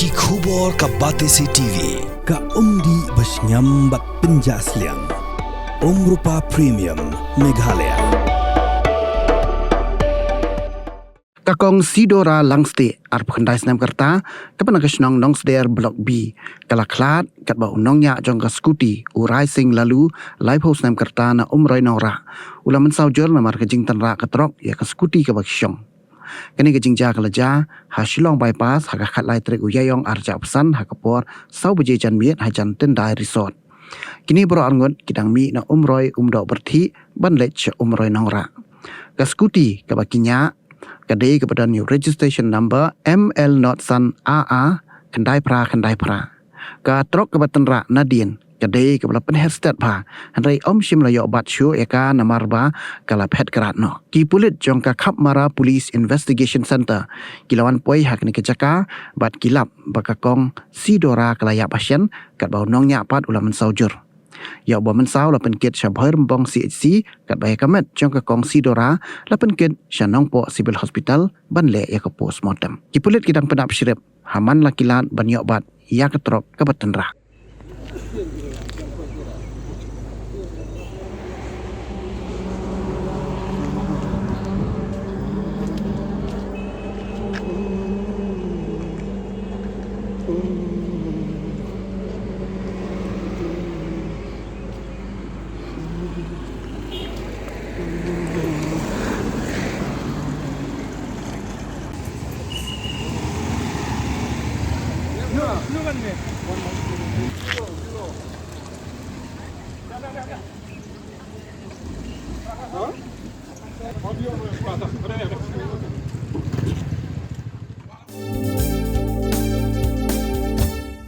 Ki khubor ka Batesi TV. Ka umdi basnyam bak penjaslian. Rupa Premium Meghalaya. Kakong Sidora Langste arpakandai senam kerta kapan kasnong nong seder blok B kala klat kat ba unongnya jong ka skuti urai sing lalu live house senam kerta na umroi nora ulaman saujol memar kejing tanra katrok ya ka skuti ka baksyong kani kejing ja kala ja hasilong bypass haka khat lai trek uyayong arja pesan hakapor sau beje jan miet hajan tendai resort kini bro arngot kidang mi na umroi umdo berthi ban lech umroi nora ka skuti ka bakinya kadai kepada new registration number ML Not Sun AA kendai pra ka trok ke batenra Nadine kadai kepada penherstat pa handai om shim layo bat shu eka namarba kala phet karat no ki pulit jong ka khap mara police investigation center kilawan poi hak ni kejaka bat kilap bakakong Sidora kalaya pasien kat bau nongnya pat ulaman saujur ya bo mensau la penkit syabhoi rembong CHC kat bai kamet jong ka kong Sidora la penkit syanong po civil hospital ban le ya ka postmortem ki pulit kidang penap syirip haman lakilat ban yok bat ya ketrok ka batenra